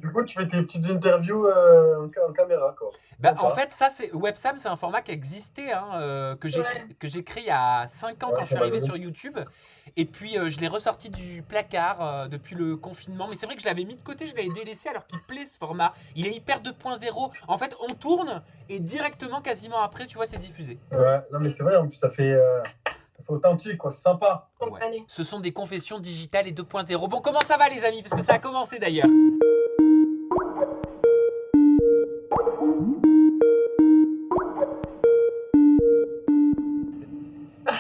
du coup, tu fais tes petites interviews en caméra, quoi. Bah, en Sympa. fait, ça, c'est Websam, c'est un format qui existait, hein, Ouais. que j'ai créé il y a 5 ans Ouais, quand je ça suis m'a arrivé donné. sur YouTube. Et puis, je l'ai ressorti du placard depuis le confinement. Mais c'est vrai que je l'avais mis de côté, je l'avais délaissé alors qu'il plaît ce format. Il est hyper 2.0. En fait, on tourne et directement, quasiment après, tu vois, c'est diffusé. Ouais, non, mais c'est vrai, en plus, ça fait authentique, quoi. C'est sympa. Ouais. Spontané. Ce sont des confessions digitales et 2.0. Bon, comment ça va, les amis? Parce que ça a commencé d'ailleurs.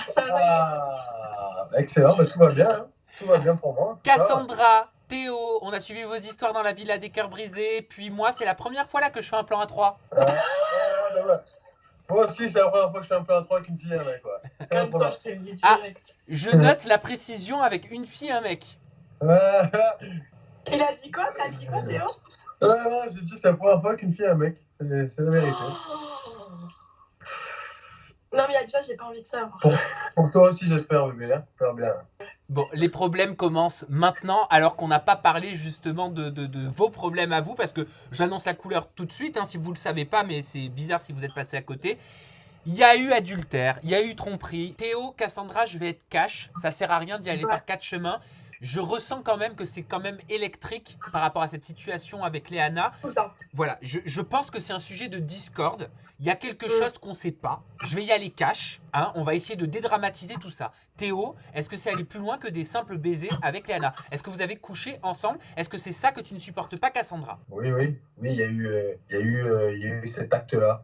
Ça va. Excellent, bah, tout va bien, hein. Tout va bien pour moi, en tout cas. Cassandra, Théo, on a suivi vos histoires dans la villa des cœurs brisés. Puis moi, c'est la première fois là que je fais un plan à 3. Ouais. Moi aussi, c'est la première fois que je fais un peu à 3 avec une fille et un mec, quoi. C'est la Comme toi, première. je te le dis Ah, direct. je note la précision avec une fille et un mec. Ouais, Il a dit quoi? T'as dit quoi, Théo? ouais, j'ai dit c'est la première fois qu'une fille et un mec. C'est la vérité. Oh. Non, mais il y a des choses, j'ai pas envie de savoir. Pour toi aussi, j'espère, bébé. Hein. J'espère bien. Bon, les problèmes commencent maintenant, alors qu'on n'a pas parlé justement de vos problèmes à vous, parce que j'annonce la couleur tout de suite, hein, si vous ne le savez pas, mais c'est bizarre si vous êtes passé à côté. Il y a eu adultère, il y a eu tromperie. Théo, Cassandra, je vais être cash, ça sert à rien d'y aller Ouais. par 4 chemins. Je ressens quand même que c'est quand même électrique par rapport à cette situation avec Léana. Tout le temps. Voilà, je pense que c'est un sujet de discorde. Il y a quelque chose qu'on ne sait pas. Je vais y aller cash. Hein, on va essayer de dédramatiser tout ça. Théo, est-ce que c'est aller plus loin que des simples baisers avec Léana? Est-ce que vous avez couché ensemble? Est-ce que c'est ça que tu ne supportes pas, Cassandra? Oui, il y a eu cet acte-là.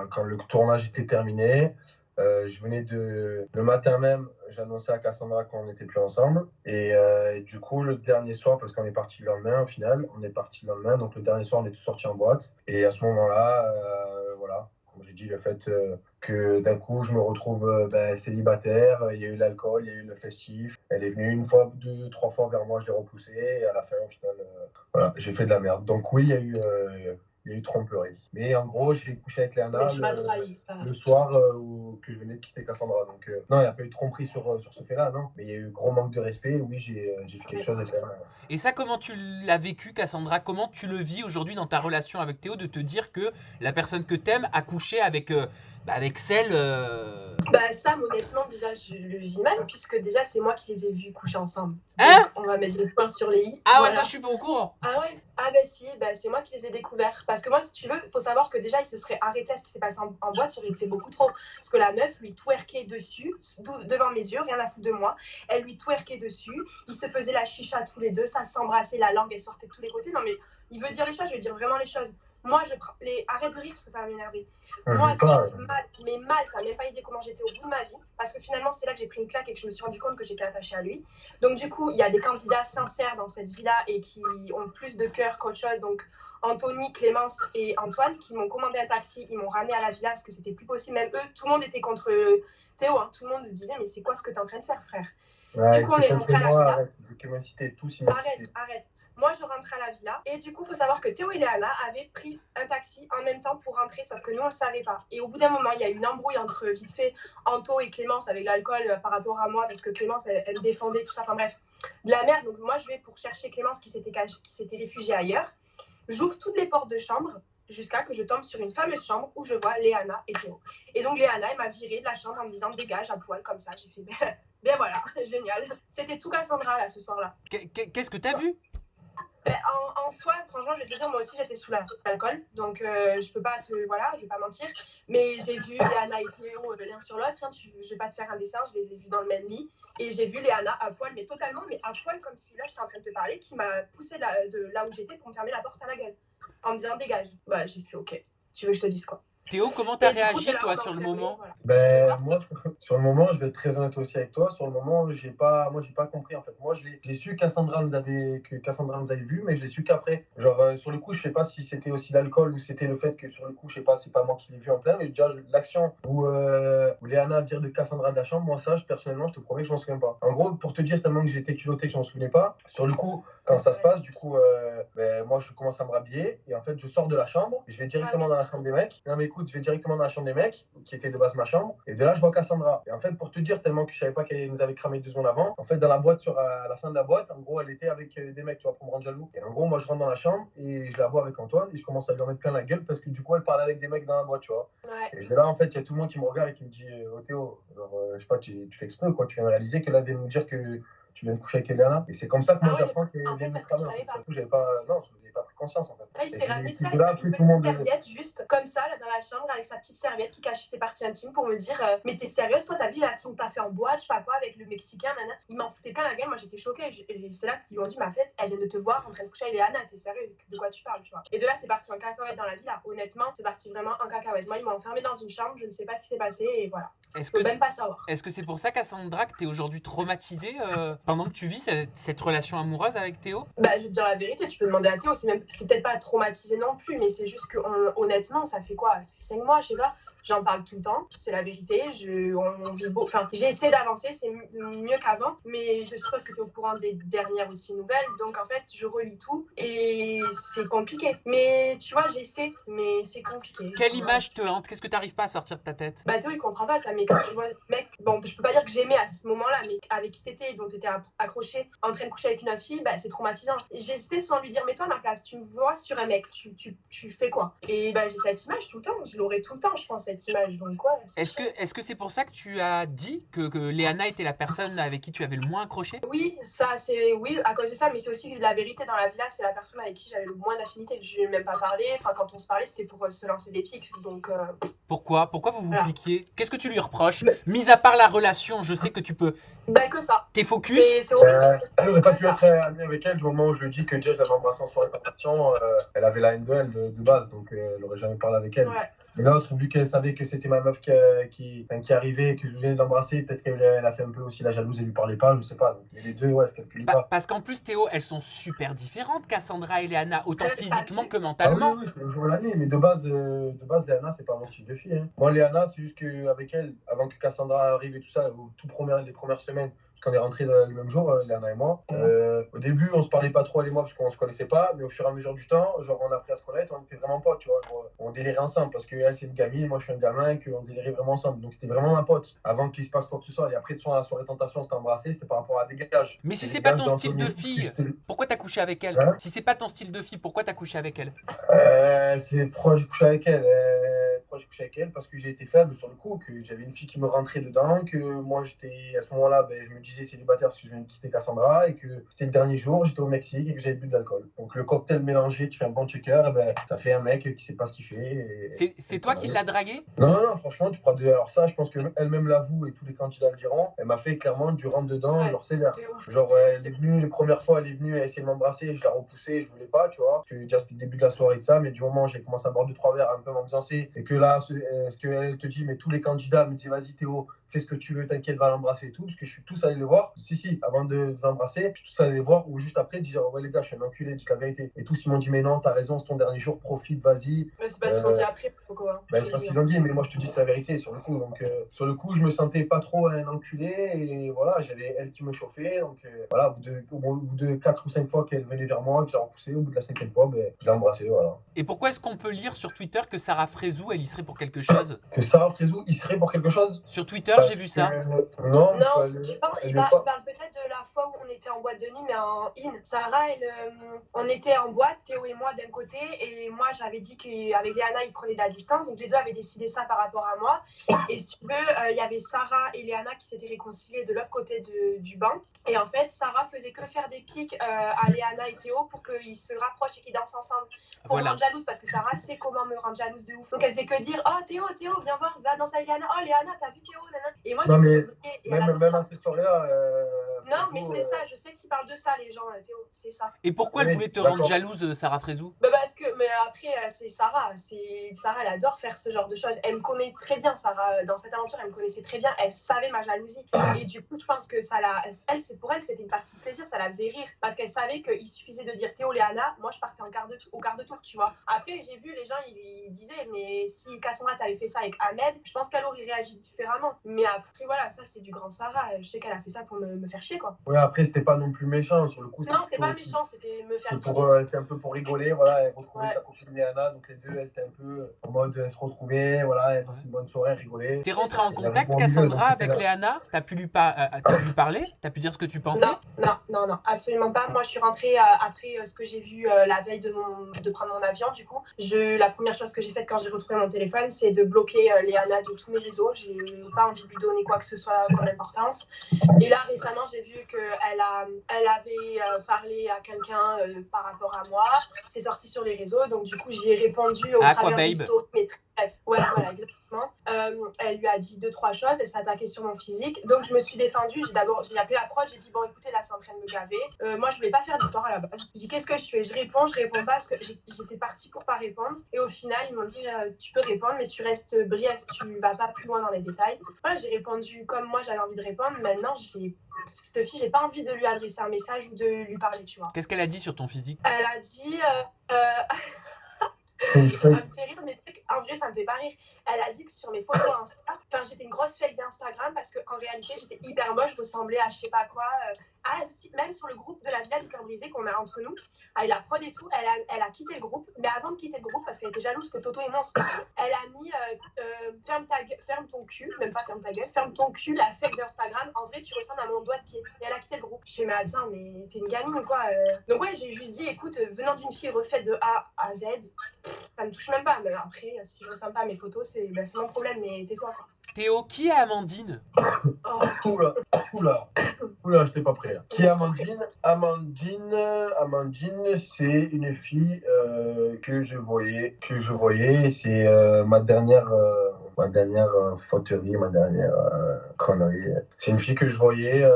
Quand le tournage était terminé, je venais le matin même, j'annonçais à Cassandra qu'on n'était plus ensemble. Et du coup, le dernier soir, parce qu'on est parti le lendemain, au final, on est parti le lendemain. Donc le dernier soir, on est tous sortis en boîte. Et à ce moment-là, voilà, comme j'ai dit, le fait que d'un coup, je me retrouve célibataire. Il y a eu l'alcool, il y a eu le festif. Elle est venue une fois, deux, trois fois vers moi, je l'ai repoussée. Et à la fin, au final, voilà, j'ai fait de la merde. Donc oui, il y a eu tromperie. Mais en gros, j'ai couché avec Mais Léana tu m'as trahi, c'est pas grave. le soir que je venais de quitter Cassandra. Donc non, il n'y a pas eu de tromperie sur ce fait-là, non. Mais il y a eu gros manque de respect. Oui, j'ai fait quelque chose avec Léana. Et ça, comment tu l'as vécu, Cassandra? Comment tu le vis aujourd'hui dans ta relation avec Théo, de te dire que la personne que t'aimes a couché avec celle... Bah, Sam, honnêtement, déjà, je le vis mal, puisque déjà, c'est moi qui les ai vus coucher ensemble. Hein? Donc, on va mettre les points sur les i. Ah ouais, Voilà. ça, je suis pas au courant. Ah ouais? Ah bah si, bah, c'est moi qui les ai découverts. Parce que moi, si tu veux, il faut savoir que déjà, il se serait arrêté à ce qui s'est passé en boîte, ça aurait été beaucoup trop. Parce que la meuf lui twerkait dessus, devant mes yeux, rien à foutre de moi. Elle lui twerkait dessus, ils se faisaient la chicha tous les deux, ça s'embrassait, la langue, elle sortait de tous les côtés. Non mais, il veut dire les choses, je veux dire vraiment les choses. Moi, arrête de rire parce que ça va m'énerver. Moi, mal, t'as même pas idée comment j'étais au bout de ma vie. Parce que finalement, c'est là que j'ai pris une claque et que je me suis rendu compte que j'étais attachée à lui. Donc, du coup, il y a des candidats sincères dans cette vie-là et qui ont plus de cœur qu'autre chose. Donc, Anthony, Clémence et Antoine qui m'ont commandé un taxi, ils m'ont ramené à la villa parce que c'était plus possible. Même eux, tout le monde était contre Théo. Hein. Tout le monde disait, mais c'est quoi ce que t'es en train de faire, frère? Ouais, du coup, on est rentré à la villa. Arrête. Moi, je rentre à la villa. Et du coup, il faut savoir que Théo et Léana avaient pris un taxi en même temps pour rentrer, sauf que nous, on ne le savait pas. Et au bout d'un moment, il y a eu une embrouille entre, vite fait, Anto et Clémence avec l'alcool par rapport à moi, parce que Clémence, elle défendait tout ça. Enfin bref, de la merde. Donc moi, je vais pour chercher Clémence qui s'était réfugiée ailleurs. J'ouvre toutes les portes de chambre jusqu'à que je tombe sur une fameuse chambre où je vois Léana et Théo. Et donc, Léana, elle m'a viré de la chambre en me disant « Dégage, à poil, comme ça. » J'ai fait « Ben voilà, génial. » C'était tout Cassandra, là, ce soir-là. Qu'est-ce que t'as vu? En soi, franchement, je vais te dire, moi aussi, j'étais sous l'alcool. Donc, je peux pas je vais pas mentir. Mais j'ai vu Léana et Théo l'un sur l'autre. Hein, je vais pas te faire un dessin, je les ai vus dans le même lit. Et j'ai vu Léana à poil, mais totalement, mais à poil, comme si là, j'étais en train de te parler, qui m'a poussé de là où j'étais pour me fermer la porte à la gueule. En me disant, dégage. Bah, j'ai fait, ok. Tu veux que je te dise quoi? Théo, comment t'as réagi, toi, sur le moment? Voilà. Ben, moi, sur le moment, je vais être très honnête aussi avec toi. Sur le moment, j'ai pas compris, en fait. Moi, j'ai su que Cassandra nous avait vu, mais je l'ai su qu'après. Genre, sur le coup, je sais pas si c'était aussi l'alcool ou c'était le fait que sur le coup, je sais pas, c'est pas moi qui l'ai vu en plein, mais déjà, l'action où Léana vire de Cassandra de la chambre, moi, ça, personnellement, je te promets que je m'en souviens pas. En gros, pour te dire tellement que j'étais culotté que je m'en souvenais pas, sur le coup, quand ça se passe, du coup, moi, je commence à me rhabiller et en fait, je sors de la chambre, je vais directement dans la chambre des mecs. Non, mais écoute, je vais directement dans la chambre des mecs, qui était de base ma chambre. Et de là, je vois Cassandra. Et en fait, pour te dire, tellement que je savais pas qu'elle nous avait cramé 2 secondes avant, en fait, dans la boîte, à la fin de la boîte, en gros, elle était avec des mecs, tu vois, pour me rendre jaloux. Et en gros, moi, je rentre dans la chambre et je la vois avec Antoine et je commence à lui en mettre plein la gueule parce que du coup, elle parlait avec des mecs dans la boîte, tu vois. Ouais. Et de là, en fait, il y a tout le monde qui me regarde et qui me dit oh, Théo, alors, je sais pas, tu fais exprès ou quoi, tu viens de réaliser que là, vient de nous dire que tu viens de coucher avec Eliana. Et c'est comme ça que moi, j'apprends qu'elle vient de me cramer. Du coup, j'avais pas pris conscience, en fait. Là, il s'est ramené de ça là, avec une tout le monde serviette, juste comme ça, là, dans la chambre, avec sa petite serviette qui cachait ses parties intimes pour me dire mais t'es sérieuse, toi, t'as vu l'action que t'as fait en boîte, je sais pas quoi, avec le Mexicain, nana. Il m'en foutait plein la gueule, moi j'étais choquée. Et c'est là qu'ils m'ont dit, mais en fait, elle vient de te voir en train de coucher avec Eliana, t'es sérieux, de quoi tu parles, tu vois. Et de là, c'est parti en cacahuète dans la vie, là. Honnêtement, c'est parti vraiment en cacahuète. Moi, ils m'ont enfermé dans une chambre, je ne sais pas ce qui s'est passé, et voilà. Faut même pas savoir. Est-ce que c'est pour ça, Cassandra, que t'es aujourd'hui traumatisée pendant que tu vis cette relation amoureuse avec Théo? Bah, je vais te dire la vérité, tu peux demander à Théo, c'est peut-être pas traumatisé non plus, mais c'est juste que honnêtement, ça fait quoi? Ça fait 5 mois, je sais pas. J'en parle tout le temps, c'est la vérité. On vit beau. Enfin, j'essaie d'avancer, c'est mieux qu'avant, mais je suppose que tu es au courant des dernières aussi nouvelles. Donc en fait, je relis tout et c'est compliqué. Mais tu vois, j'essaie, mais c'est compliqué. Quelle image te hante? Qu'est-ce que tu n'arrives pas à sortir de ta tête? Bah Théo, il comprend pas ça, mais quand tu vois, mec, bon, je peux pas dire que j'aimais à ce moment-là, mais avec qui t'étais et dont t'étais accroché, en train de coucher avec une autre fille, bah c'est traumatisant. J'essaie souvent de lui dire, mets-toi à ma place, tu me vois sur un mec, tu fais quoi? Et bah j'ai cette image tout le temps, je l'aurai tout le temps, je pense, cette image. Donc quoi, est-ce que c'est pour ça que tu as dit que Léana était la personne avec qui tu avais le moins accroché? Oui, oui, à cause de ça, mais c'est aussi la vérité dans la villa, c'est la personne avec qui j'avais le moins d'affinité. Je lui ai même pas parlé. Enfin, quand on se parlait, c'était pour se lancer des pics. Donc Pourquoi vous piquiez? Qu'est-ce que tu lui reproches? Mis à part la relation, je sais que tu peux. Ben que ça. T'es focus. C'est horrible. Elle n'aurait pas pu être amie avec elle du moment où je lui dis que Jess l'avait embrassée en soirée de partition. Elle avait la haine de elle de base, donc elle n'aurait jamais parlé avec elle. Ouais. Mais l'autre, vu qu'elle savait que c'était ma meuf qui arrivait et que je venais de l'embrasser, peut-être qu'elle a fait un peu aussi la jalouse et lui parlait pas, je sais pas. Donc, les deux, ouais, se calculent pas. Parce qu'en plus, Théo, elles sont super différentes, Cassandra et Léana, autant physiquement que mentalement. Ah oui, c'est le jour et la nuit, mais de base, Léana, c'est pas mon style de fille. Hein. Moi, Léana, c'est juste qu'avec elle, avant que Cassandra arrive et tout ça, les premières semaines, quand on est rentrés le même jour, Léana et moi. Au début, on se parlait pas trop, elle et moi, parce qu'on se connaissait pas, mais au fur et à mesure du temps, genre, on a appris à se connaître, on était vraiment potes, tu vois. Genre, on délirait ensemble, parce qu'elle, c'est une gamine, moi, je suis un gamin, et qu'on délirait vraiment ensemble. Donc, c'était vraiment ma pote, avant qu'il se passe quoi que ce soit. Et après, de son, à la soirée tentation, on s'est embrassé, c'était par rapport à des gages. Mais si c'est pas ton style de fille, pourquoi t'as couché avec elle? Si c'est pas ton style de fille, pourquoi t'as couché avec elle? C'est pourquoi j'ai couché avec elle. J'ai couché avec elle parce que j'ai été faible sur le coup, que j'avais une fille qui me rentrait dedans, que moi j'étais à ce moment-là, je me disais célibataire parce que je venais de quitter Cassandra et que c'était le dernier jour, j'étais au Mexique et que j'avais bu de l'alcool. Donc le cocktail mélangé, tu fais un bon checker, ça fait un mec qui sait pas ce qu'il fait. C'est toi qui l'as dragué? Non, franchement, tu prends alors ça, je pense qu'elle-même l'avoue et tous les candidats le diront. Elle m'a fait clairement du rentre dedans, genre sévère. Genre, elle est venue, les premières fois, elle est venue, elle a essayé de m'embrasser, je l'ai repoussé, je voulais pas, tu vois, parce que déjà c'était le début de la soirée de ça, mais du moment où j'ai commencé à boire 2-3 verres, un peu m'ambiancer, et que là, ce qu'elle te dit, mais tous les candidats me disent, vas-y Théo, fais ce que tu veux, t'inquiète, va l'embrasser et tout, parce que je suis tous allé le voir. Si, avant de l'embrasser, je suis tous allé le voir, ou juste après, dire, ouais les gars, je suis un enculé, dis la vérité. Et tous, ils m'ont dit, mais non, t'as raison, c'est ton dernier jour, profite, vas-y. Mais c'est pas ce qu'ils ont dit après, pourquoi? C'est pas ce qu'ils ont dit, mais moi je te dis, c'est la vérité sur le coup. Donc, sur le coup, je me sentais pas trop un enculé, et voilà, j'avais elle qui me chauffait. Donc, voilà, au bout de 4 ou 5 fois qu'elle venait vers moi, que j'ai repoussé, au bout de la 5e fois, je l'ai embrassé, voilà. Et pourquoi est-ce qu'on peut lire sur Twitter que Sarah Frézou, elle y serait pour quelque chose? Que Sarah Frézou, il serait pour quelque chose? Sur Twitter, j'ai vu ça. Non, il parle peut-être de la fois où on était en boîte de nuit, mais en in. Sarah, on était en boîte, Théo et moi d'un côté, et moi j'avais dit qu'avec Léana, ils prenaient de la distance, donc les deux avaient décidé ça par rapport à moi. Et si tu veux, il y avait Sarah et Léana qui s'étaient réconciliées de l'autre côté du banc. Et en fait, Sarah faisait que faire des pics à Léana et Théo pour qu'ils se rapprochent et qu'ils dansent ensemble. Pour me rendre jalouse, parce que Sarah sait comment me rendre jalouse de ouf. Donc elle faisait que dire, oh Théo, viens voir, va danser avec Léana. Oh Léana, t'as vu Théo, nana. Et moi, même à cette soirée-là. Non, mais c'est ça, je sais qu'ils parlent de ça, les gens, Théo, c'est ça. Et pourquoi elle voulait te rendre jalouse, Sarah Frézou? Parce que, mais après, c'est Sarah. Sarah, elle adore faire ce genre de choses. Elle me connaît très bien, Sarah. Dans cette aventure, elle me connaissait très bien. Elle savait ma jalousie. Et du coup, je pense que pour elle, c'était une partie de plaisir. Ça la faisait rire. Parce qu'elle savait qu'il suffisait de dire Théo, Léana. Moi, je partais au quart de tour, tu vois. Après, j'ai vu les gens, ils disaient, mais si Cassandra t'avait fait ça avec Ahmed, je pense qu'elle aurait réagi différemment. Mais après, voilà, ça, c'est du grand Sarah. Je sais qu'elle a fait ça pour me faire chier, quoi. Ouais, après, c'était pas non plus méchant sur le coup. Non, c'était pas méchant, c'était me faire c'était un peu pour rigoler, voilà, et retrouver sa copine Léana, donc les deux, elles étaient un peu en mode, elles se retrouvaient, voilà, elles passaient une bonne soirée, elles rigolaient. T'es rentré en Elle contact, avait répondu, Cassandra, donc c'était avec là. Léana? T'as pu lui parler? T'as pu dire ce que tu pensais? Non, absolument pas. Moi, je suis rentrée après ce que j'ai vu la veille de prendre mon avion. Du coup, la première chose que j'ai faite quand j'ai retrouvé mon téléphone, c'est de bloquer Léana de tous mes réseaux. J'ai pas envie de lui donner quoi que ce soit comme importance. Et là, récemment, j'ai vu qu'elle avait parlé à quelqu'un par rapport à moi. C'est sorti sur les réseaux, donc du coup, j'y ai répondu au travers d'une story. Mais bref, ouais, voilà, exactement. Elle lui a dit 2-3 choses, elle s'est attaquée sur mon physique. Donc, je me suis défendue. J'ai appelé la prod, j'ai dit, bon, écoutez, là, c'est en train de me gaver. Moi, je voulais pas faire d'histoire à la base. Je dis, qu'est-ce que je fais? Je réponds pas parce que j'étais partie pour pas répondre. Et au final, ils m'ont dit, tu peux répondre, mais tu restes bref, tu vas pas plus loin dans les détails. Voilà, j'ai répondu comme moi, j'avais envie de répondre. Maintenant, cette fille, j'ai pas envie de lui adresser un message ou de lui parler, tu vois. Qu'est-ce qu'elle a dit sur ton physique? Elle a dit... ça me fait rire, mais en vrai, ça me fait pas rire. Elle a dit que sur mes photos Insta, j'étais une grosse fake d'Instagram parce qu'en réalité, j'étais hyper moche, je ressemblais à je sais pas quoi. Même sur le groupe de la Villa du Cœur Brisé qu'on a entre nous, avec la prod et tout, elle a quitté le groupe. Mais avant de quitter le groupe, parce qu'elle était jalouse que Toto et moi, elle a mis ferme ton cul, même pas ferme ta gueule, ferme ton cul, la fake d'Instagram. En vrai, tu ressembles à mon doigt de pied. Et elle a quitté le groupe. Je suis mais attends, mais t'es une gamine ou quoi? Donc ouais, j'ai juste dit, écoute, venant d'une fille refaite de A à Z, ça me touche même pas. Mais après, si je ressemble pas à mes photos, c'est mon problème, mais tais-toi, quoi. Théo, qui est Amandine? Oula, j'étais pas prêt. Qui est Amandine? Amandine, c'est une fille que je voyais. C'est ma dernière fauterie, ma dernière connerie. C'est une fille que je voyais,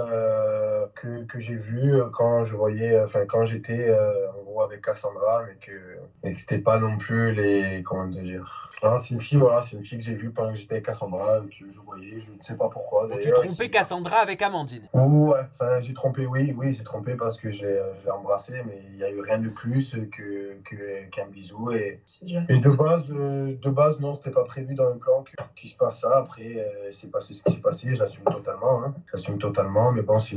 que j'ai vue quand j'étais en gros avec Cassandra, mais que c'était pas non plus comment te dire. Enfin, c'est une fille que j'ai vue pendant que j'étais avec Cassandra, que je voyais, je ne sais pas pourquoi. Tu trompais Cassandra avec Amandine? Ouais, enfin j'ai trompé, oui, j'ai trompé parce que je l'ai embrassé, mais il n'y a eu rien de plus qu'un bisou. Et de base, non, c'était pas prévu dans un plan qu'il se passe ça. Après, c'est passé ce qui s'est passé, j'assume totalement. Mais bon, c'est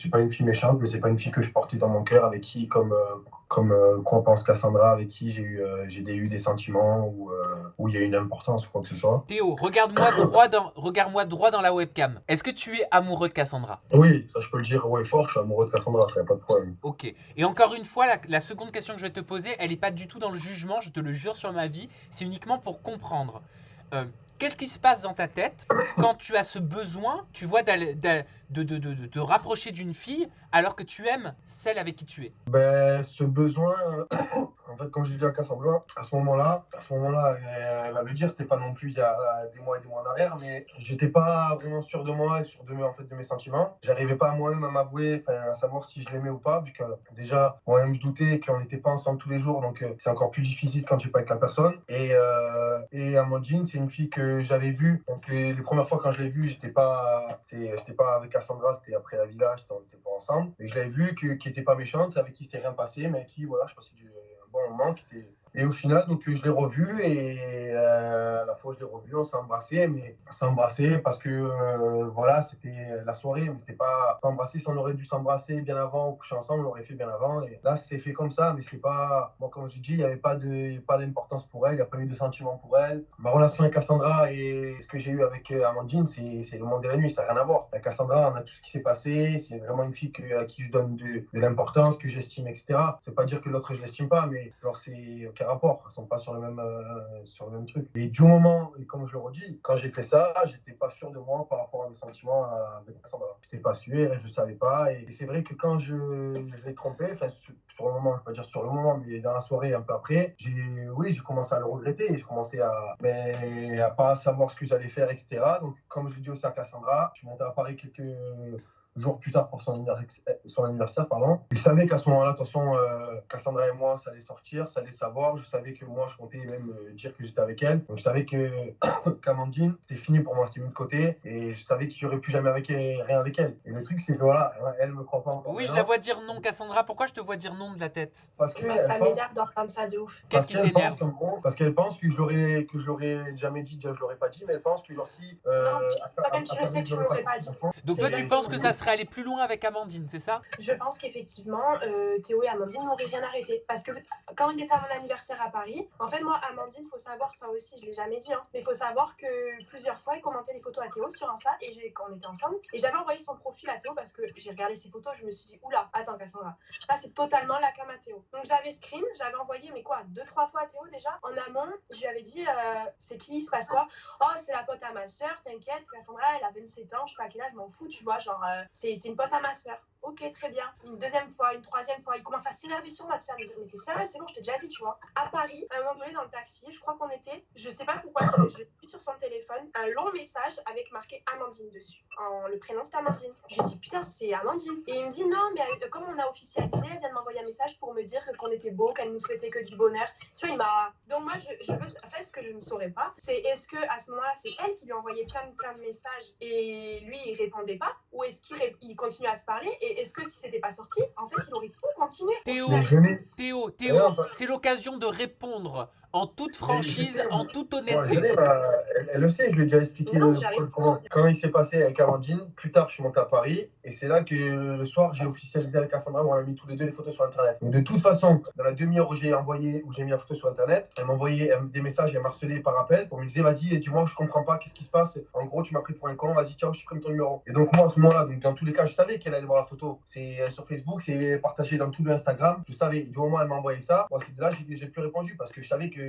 pas une fille méchante, mais c'est pas une fille que je portais dans mon cœur, avec qui, comme quoi pense Cassandra, avec qui j'ai eu des sentiments où il y a une importance ou quoi que ce soit. Théo, regarde-moi droit dans la webcam. Est-ce que tu es amoureux de Cassandra? Oui, ça je peux le dire, ouais, fort, je suis amoureux de Cassandra, ça n'y a pas de problème. Ok. Et encore une fois, la seconde question que je vais te poser, elle n'est pas du tout dans le jugement, je te le jure sur ma vie, c'est uniquement pour comprendre. Qu'est-ce qui se passe dans ta tête quand tu as ce besoin, tu vois, de te rapprocher d'une fille alors que tu aimes celle avec qui tu es? Ben, ce besoin, en fait, comme j'ai dit à Cassandra, à ce moment-là, elle va le dire, c'était pas non plus il y a des mois et des mois en arrière, mais j'étais pas vraiment sûr de moi et sûr de mes sentiments. J'arrivais pas moi-même à m'avouer, à savoir si je l'aimais ou pas, vu que déjà, moi-même, je doutais qu'on n'était pas ensemble tous les jours, donc c'est encore plus difficile quand tu n'es pas avec la personne. Et Amandine, c'est une fille que j'avais vue. Donc les premières fois quand je l'ai vue, j'étais pas avec Cassandra, c'était après la villa, on n'était pas ensemble. Et je l'avais vue qui n'était pas méchante, avec qui c'était rien passé, mais qui, voilà, je passais un bon moment. Et au final, donc, je l'ai revue et la fois où je l'ai revue, on s'est embrassé parce que voilà, c'était la soirée, mais c'était pas embrassé. Si on aurait dû s'embrasser bien avant ou coucher ensemble, on l'aurait fait bien avant. Et là, c'est fait comme ça, mais c'est pas. Bon, comme j'ai dit, il n'y avait pas d'importance pour elle, il n'y a pas eu de sentiment pour elle. Ma relation avec Cassandra et ce que j'ai eu avec Amandine, c'est le monde et la nuit, ça n'a rien à voir. Avec Cassandra, on a tout ce qui s'est passé, c'est vraiment une fille à qui je donne de l'importance, que j'estime, etc. C'est pas dire que l'autre, je l'estime pas, mais genre, c'est rapport, ils sont pas sur le même truc. Et du moment, et comme je le redis, quand j'ai fait ça, j'étais pas sûr de moi par rapport à mes sentiments avec Cassandra. J'étais pas sûr et je savais pas. Et c'est vrai que quand je l'ai trompé, sur le moment, je vais pas dire sur le moment, mais dans la soirée un peu après, j'ai commencé à le regretter. J'ai commencé à pas savoir ce que j'allais faire, etc. Donc, comme je dis aussi à Cassandra, je suis monté à Paris quelques jours plus tard pour son anniversaire. Il savait qu'à ce moment-là, de toute façon, Cassandra et moi, ça allait sortir, ça allait savoir. Je savais que moi, je comptais même dire que j'étais avec elle. Donc, je savais qu'Amandine, c'était fini pour moi, c'était mis de côté. Et je savais qu'il n'y aurait plus jamais rien avec elle. Et le truc, c'est que voilà, elle me croit pas encore. Oui, je la vois dire non, Cassandra. Pourquoi je te vois dire non de la tête? Parce que ça m'énerve d'entendre ça de ouf. Qu'est-ce qui t'énerve? Parce qu'elle pense que je l'aurais jamais dit, déjà je l'aurais pas dit, mais elle pense que genre si... non, tu sais que tu l'aurais pas dit. Donc toi, tu penses que ça serait allé plus loin avec Amandine, c'est ça? Je pense qu'effectivement, Théo et Amandine n'auraient rien arrêté. Parce que quand il était à mon anniversaire à Paris, en fait, moi, Amandine, faut savoir ça aussi, je ne l'ai jamais dit, hein, mais il faut savoir que plusieurs fois, il commentait les photos à Théo sur Insta quand on était ensemble. Et j'avais envoyé son profil à Théo parce que j'ai regardé ses photos, je me suis dit, oula, attends, Cassandra, là, c'est totalement la cam à Théo. Donc j'avais screen, j'avais envoyé, mais quoi, 2-3 fois à Théo déjà. En amont, je lui avais dit, c'est qui, il se passe quoi? Oh, c'est la pote à ma soeur, t'inquiète, Cassandra, elle a 27 ans, je sais pas à quel âge, je m'en fous, tu vois, genre, c'est une pote à ma soeur. Ok, très bien. Une deuxième fois, une troisième fois, il commence à s'énerver sur moi, à me dire, mais t'es sérieux, c'est bon, je t'ai déjà dit, tu vois. À Paris, à un moment donné, dans le taxi, je crois qu'on était, je sais pas pourquoi, je vu sur son téléphone un long message avec marqué Amandine dessus. Le prénom, c'est Amandine. Je lui dis, putain, c'est Amandine. Et il me dit, non, mais comme on a officialisé, elle vient de m'envoyer un message pour me dire qu'on était beau, qu'elle nous souhaitait que du bonheur. Tu vois, il m'a. Donc, moi, je veux. En fait, ce que je ne saurais pas, c'est est-ce qu'à ce moment-là, c'est elle qui lui envoyait plein de messages et lui, il répondait pas? Ou est-ce qu'il continue à se parler? Et est-ce que si c'était pas sorti, en fait, il aurait tout continué? Théo, Rien, c'est l'occasion de répondre en toute franchise, sais, en toute Bon, honnêteté. elle le sait, je lui ai déjà expliqué Non, j'arrive pas. quand il s'est passé avec Amandine. Plus tard, je suis monté à Paris et c'est là que le soir, j'ai officialisé avec Cassandra où on a mis tous les deux les photos sur Internet. Donc, de toute façon, dans la demi-heure où j'ai mis la photo sur Internet, elle m'envoyait des messages, elle m'harcelait par appel pour me dire vas-y, dis-moi, je comprends pas, qu'est-ce qui se passe? En gros, tu m'as pris pour un con, vas-y, ciao, je supprime ton numéro. Et donc, moi, à ce moment-là, donc, dans tous les cas, je savais qu'elle allait voir la photo. C'est sur Facebook, c'est partagé dans tout le Instagram. Je savais, du moment où elle m'a envoyé ça, moi, c'est de là j'ai plus répondu parce que je savais que,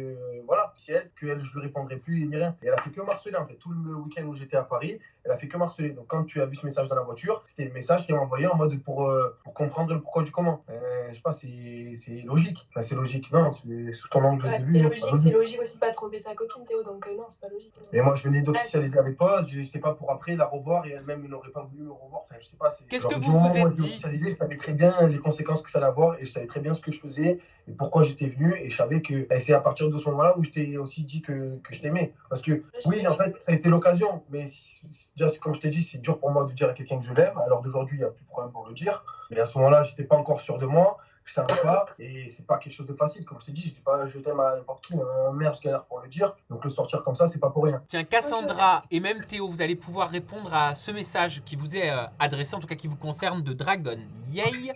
voilà, c'est elle, je lui répondrai plus ni rien. Et elle a fait que marceler en fait. Tout le week-end où j'étais à Paris, elle a fait que marceler. Donc quand tu as vu ce message dans la voiture, c'était le message qu'elle m'a envoyé en mode pour comprendre le pourquoi du comment. Je sais pas, c'est logique. Enfin, c'est logique. Non, c'est sous ton angle de vue. C'est logique aussi pas tromper sa copine, Théo, donc non, c'est pas logique. Et moi, je venais d'officialiser avec toi, je sais pas pour après la revoir et elle-même n'aurait pas voulu me revoir. Enfin, je sais pas. Qu'est-ce que du vous moment vous où êtes j'ai dit? officialisé, je savais très bien les conséquences que ça allait avoir et je savais très bien ce que je faisais et pourquoi j'étais venu. Et je savais que c'est à partir de ce moment-là où je t'ai aussi dit que je t'aimais. Parce que oui, en fait, ça a été l'occasion. Mais déjà, comme je t'ai dit, c'est dur pour moi de dire à quelqu'un que je l'aime. Alors d'aujourd'hui, il n'y a plus de problème pour le dire. Mais à ce moment-là, je n'étais pas encore sûr de moi. Je savais pas, et c'est pas quelque chose de facile. Comme je t'ai dit, je dis pas je t'aime à n'importe qui, merde, je galère pour le dire. Donc le sortir comme ça, c'est pas pour rien. Tiens, Cassandra et même Théo, vous allez pouvoir répondre à ce message qui vous est adressé, en tout cas qui vous concerne, de Dragon. Yay!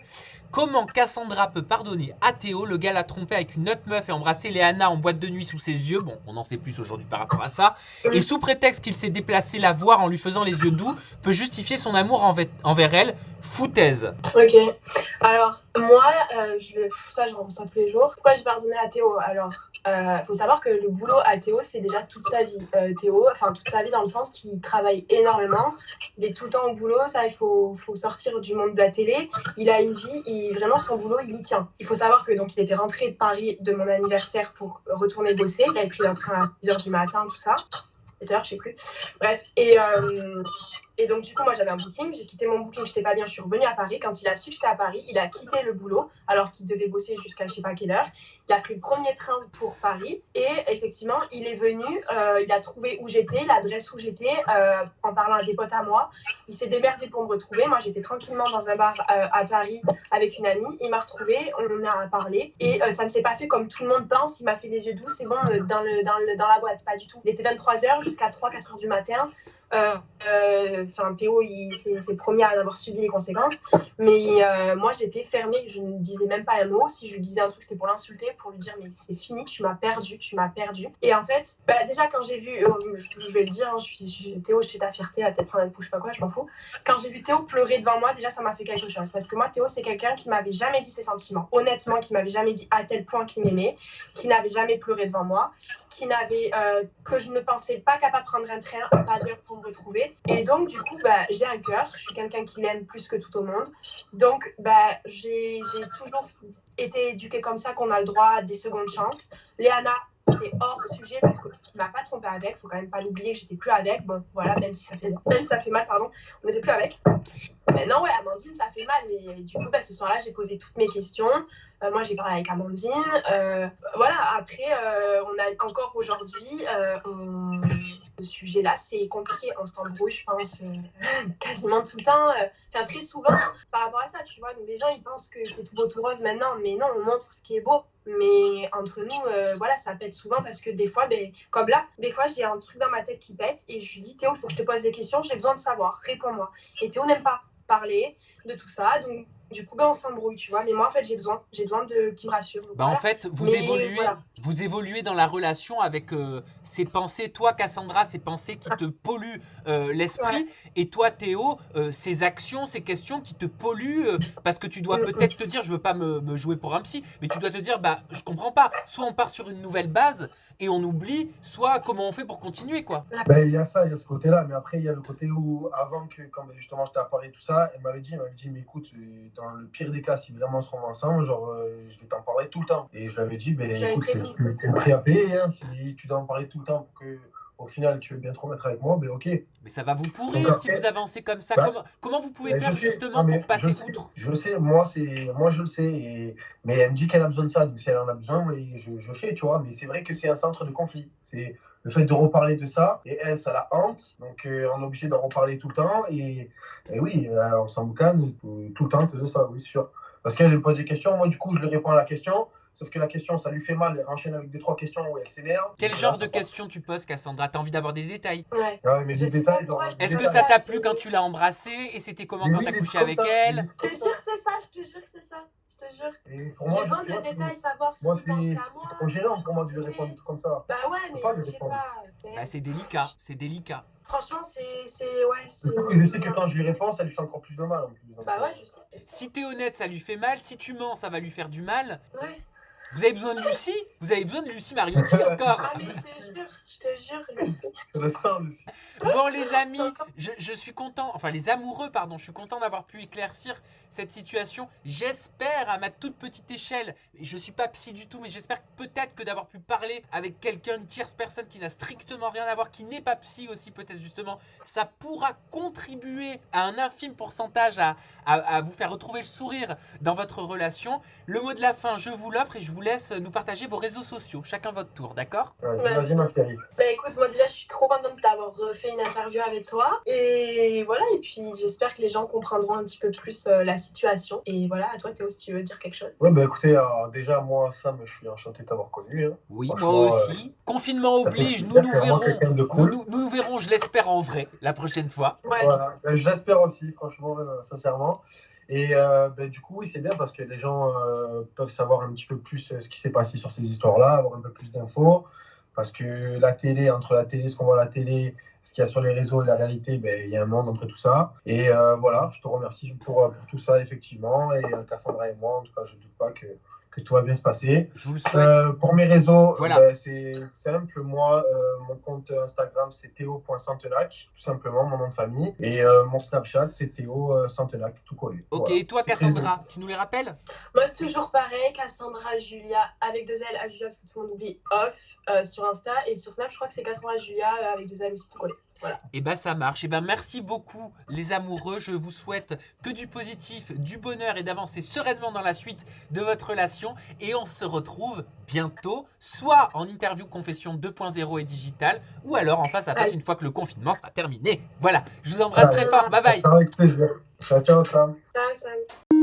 Comment Cassandra peut pardonner à Théo? Le gars l'a trompé avec une autre meuf et embrassé Léana en boîte de nuit sous ses yeux. Bon, on en sait plus aujourd'hui par rapport à ça. Et sous prétexte qu'il s'est déplacé la voir en lui faisant les yeux doux, peut justifier son amour envers elle. Foutaise. Ok. Alors, moi, ça, je ressens tous les jours. Pourquoi je pardonnais à Théo? Alors, faut savoir que le boulot à Théo, c'est déjà toute sa vie. Toute sa vie dans le sens qu'il travaille énormément. Il est tout le temps au boulot. Ça, il faut sortir du monde de la télé. Il a une vie. Vraiment, son boulot, il y tient. Il faut savoir que donc il était rentré de Paris de mon anniversaire pour retourner bosser. Il avait pris un train à 10h du matin, tout ça. 7h, je sais plus. Bref. Et donc, du coup, moi, j'avais un booking. J'ai quitté mon booking, je n'étais pas bien. Je suis revenue à Paris. Quand il a su que j'étais à Paris, il a quitté le boulot alors qu'il devait bosser jusqu'à je ne sais pas quelle heure. Il a pris le premier train pour Paris. Et effectivement, il est venu. Il a trouvé où j'étais, l'adresse où j'étais, en parlant à des potes à moi. Il s'est démerdé pour me retrouver. Moi, j'étais tranquillement dans un bar à Paris avec une amie. Il m'a retrouvée. On a parlé. Et ça ne s'est pas fait comme tout le monde pense. Il m'a fait les yeux doux. C'est bon, dans la boîte. Pas du tout. Il était 23h jusqu'à 3-4 heures du matin. Théo, il s'est promis à en avoir subi les conséquences. Mais moi, j'étais fermée. Je ne disais même pas un mot. Si je lui disais un truc, c'était pour l'insulter, pour lui dire mais c'est fini, tu m'as perdu. Et en fait, déjà, quand j'ai vu, je vais le dire, Théo, je fais ta fierté, à peut-être prendre un coup, je sais pas quoi, je m'en fous. Quand j'ai vu Théo pleurer devant moi, déjà, ça m'a fait quelque chose. Parce que moi, Théo, c'est quelqu'un qui m'avait jamais dit ses sentiments. Honnêtement, qui m'avait jamais dit à tel point qu'il m'aimait, qui n'avait jamais pleuré devant moi, que je ne pensais pas capable de prendre un train à pas d'heure pour me retrouver. Et donc, du coup, j'ai un cœur. Je suis quelqu'un qui l'aime plus que tout au monde. Donc, j'ai toujours été éduquée comme ça, qu'on a le droit à des secondes chances. Léana, c'est hors sujet parce qu'il ne m'a pas trompée avec. Il ne faut quand même pas l'oublier que j'étais plus avec. Bon, voilà, même si ça fait mal, pardon, on n'était plus avec. Maintenant, ouais, Amandine, ça fait mal. Mais du coup, ce soir-là, j'ai posé toutes mes questions. Moi, j'ai parlé avec Amandine. Voilà, après, on a encore aujourd'hui, ce sujet-là, c'est compliqué. On s'embrouille, je pense, quasiment tout le temps. Très souvent, par rapport à ça, tu vois. Donc, les gens, ils pensent que c'est tout beau, tout rose maintenant. Mais non, on montre ce qui est beau. Mais entre nous, voilà, ça pète souvent parce que des fois, comme là, des fois, j'ai un truc dans ma tête qui pète et je lui dis, Théo, il faut que je te pose des questions, j'ai besoin de savoir, réponds-moi. Et Théo n'aime pas. parler de tout ça. Donc, du coup, on s'embrouille, tu vois. Mais moi, en fait, j'ai besoin de qu'il me rassure. Donc, Bah en voilà. fait, Mais voilà. vous évoluez dans la relation avec ces pensées, toi Cassandra, ces pensées qui te polluent l'esprit, Ouais. et toi Théo, ces actions, ces questions qui te polluent, parce que tu dois Mm, peut-être te dire, je veux pas me jouer pour un psy, mais tu dois te dire, bah je comprends pas, soit on part sur une nouvelle base et on oublie, soit comment on fait pour continuer quoi. Ben, il y a ça, il y a ce côté-là, mais après, il y a le côté où, avant que, quand justement je t'ai apparu tout ça, elle m'avait dit, mais écoute, dans le pire des cas, si vraiment on se remet ensemble, genre, je vais t'en parler tout le temps. Et je lui avais dit, ben J'avais écoute, c'est prévenu. le prix à payer, hein, si tu dois en parler tout le temps pour que, au final, tu veux bien te remettre avec moi, ben ok. Mais ça va vous Donc pourrir si après, vous avancez comme ça. bah, Comment vous pouvez ben, faire je sais, justement non, mais pour passer je sais, outre? je sais, moi je le sais, mais elle me dit qu'elle a besoin de ça, donc si elle en a besoin, oui, je fais, tu vois, mais c'est vrai que c'est un centre de conflit. C'est le fait de reparler de ça, et elle, ça la hante, donc on est obligé d'en reparler tout le temps, et oui, on s'en boucane tout le temps que de ça, oui, c'est sûr. Parce qu'elle me pose des questions, moi du coup je lui réponds à la question, sauf que la question ça lui fait mal, elle enchaîne avec 2-3 questions où elle s'énerve. Quel Donc là, genre de ça part. questions tu poses, Cassandra? T'as envie d'avoir des détails? Ouais. Ouais, mais Je des sais détails, pas pourquoi genre, je des Est-ce que dis ça détails. t'a c'est- plu quand tu l'as embrassé? Et c'était comment Mais quand oui, t'as des couché trucs comme avec ça, elle? des Je trucs te comme jure, c'est ça, je te jure que c'est ça. Je te jure. ça. Et pour J'ai moi, besoin tu vois, de détails, savoir moi, s'il pensait à c'est moi, trop gênant pour moi de s'il lui répondre des continuait. trucs comme ça. Bah ouais, Je peux mais pas lui je sais répondre. pas. Bah c'est délicat, c'est délicat. Franchement, ouais, C'est sûr que je sais c'est que quand je lui réponds, ça lui fait encore plus de mal en plus. Donc, Bah ouais, je sais. Si t'es honnête, ça lui fait mal. Si tu mens, ça va lui faire du mal. Ouais. Vous avez besoin de Lucie? Vous avez besoin de Lucie Mariotti encore? Ah, mais je te jure, Lucie. je le sens aussi. Bon les amis, je suis content, enfin les amoureux pardon, je suis content d'avoir pu éclaircir cette situation. J'espère à ma toute petite échelle, et je suis pas psy du tout, mais j'espère peut-être que d'avoir pu parler avec quelqu'un, une tierce personne qui n'a strictement rien à voir, qui n'est pas psy aussi peut-être justement, ça pourra contribuer à un infime pourcentage à vous faire retrouver le sourire dans votre relation. Le mot de la fin, je vous l'offre et je vous laisse nous partager vos réseaux sociaux, chacun votre tour, d'accord? Vas-y, ma chérie. Bah écoute, moi déjà, je suis trop contente d'avoir refait une interview avec toi. Et voilà, et puis j'espère que les gens comprendront un petit peu plus la situation. Et voilà, à toi, Théo, si tu veux dire quelque chose. Ouais, bah écoutez, déjà, moi, Sam, je suis enchanté de t'avoir connu. Hein. Oui, moi Franchement, aussi. Confinement ça fait oblige, plaisir, nous c'est vraiment verrons. quelqu'un de cool. Nous verrons, je l'espère en vrai, la prochaine fois. Ouais. Voilà, j'espère aussi, franchement, sincèrement. Et du coup, oui, c'est bien parce que les gens peuvent savoir un petit peu plus ce qui s'est passé sur ces histoires-là, avoir un peu plus d'infos. Parce que la télé, entre la télé, ce qu'on voit à la télé, ce qu'il y a sur les réseaux et la réalité, il y a un monde entre tout ça. Et voilà, je te remercie pour tout ça, effectivement. Et Cassandra et moi, en tout cas, je ne doute pas que tout va bien se passer. Je vous le souhaite. Pour mes réseaux, Voilà. c'est simple. Moi, mon compte Instagram, c'est Théo.Santenac, tout simplement, mon nom de famille. Et mon Snapchat, c'est Théo Santenac, tout collé. Ok, Voilà. et toi Cassandra, tu nous les rappelles? Moi, c'est toujours pareil, Cassandra Julia, avec 2 L à Julia, parce que tout le monde oublie off sur Insta. Et sur Snap, je crois que c'est Cassandra Julia avec 2 L aussi, tout collé. Voilà. Et bah ça marche. Et ben merci beaucoup les amoureux. Je vous souhaite que du positif, du bonheur et d'avancer sereinement dans la suite de votre relation. Et on se retrouve bientôt, soit en interview confession 2.0 et digital, ou alors en face à face une fois que le confinement sera terminé. Voilà, je vous embrasse très fort. Bye bye. Avec plaisir. Ciao, Sam. Ciao.